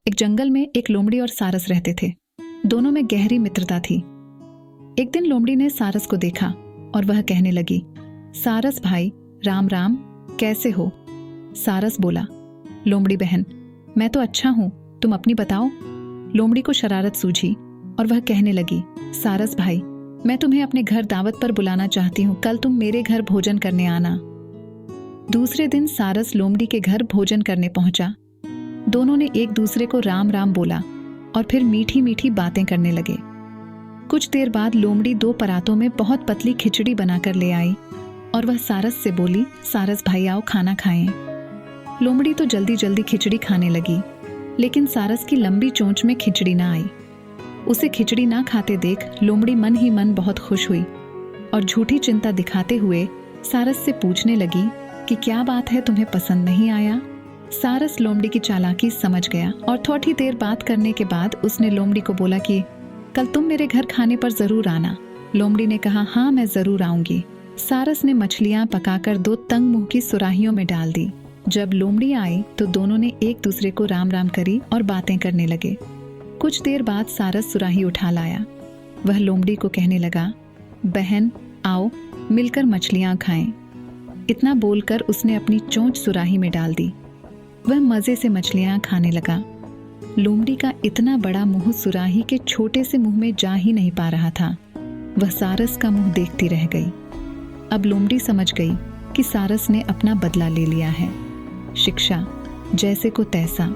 एक जंगल में एक लोमड़ी और सारस रहते थे। दोनों में गहरी मित्रता थी। एक दिन लोमड़ी ने सारस को देखा और वह कहने लगी, सारस भाई, राम राम, कैसे हो? सारस बोला, लोमड़ी बहन, मैं तो अच्छा हूं, तुम अपनी बताओ। लोमड़ी को शरारत सूझी और वह कहने लगी, सारस भाई, मैं तुम्हें अपने घर दावत पर बुलाना चाहती हूँ, कल तुम मेरे घर भोजन करने आना। दूसरे दिन सारस लोमड़ी के घर भोजन करने पहुंचा। दोनों ने एक दूसरे को राम राम बोला और फिर मीठी मीठी बातें करने लगे। कुछ देर बाद लोमड़ी 2 परातों में बहुत पतली खिचड़ी बनाकर ले आई और वह सारस से बोली, सारस भाई आओ खाना खाएं। लोमड़ी तो जल्दी जल्दी खिचड़ी खाने लगी, लेकिन सारस की लंबी चोंच में खिचड़ी ना आई। उसे खिचड़ी ना खाते देख लोमड़ी मन ही मन बहुत खुश हुई और झूठी चिंता दिखाते हुए सारस से पूछने लगी कि क्या बात है, तुम्हें पसंद नहीं आया? सारस लोमड़ी की चालाकी समझ गया और थोड़ी देर बात करने के बाद उसने लोमड़ी को बोला कि कल तुम मेरे घर खाने पर जरूर आना। लोमड़ी ने कहा, हाँ मैं जरूर आऊंगी। सारस ने मछलियां पकाकर 2 तंग मुंह की सुराहियों में डाल दी। जब लोमड़ी आई तो दोनों ने एक दूसरे को राम राम करी और बातें करने लगे। कुछ देर बाद सारस सुराही उठा लाया। वह लोमड़ी को कहने लगा, बहन आओ मिलकर मछलियां खाएं। इतना बोलकर उसने अपनी चोंच सुराही में डाल दी। वह मजे से मछलियां खाने लगा। लोमड़ी का इतना बड़ा मुंह सुराही के छोटे से मुंह में जा ही नहीं पा रहा था। वह सारस का मुंह देखती रह गई। अब लोमड़ी समझ गई कि सारस ने अपना बदला ले लिया है। शिक्षा, जैसे को तैसा।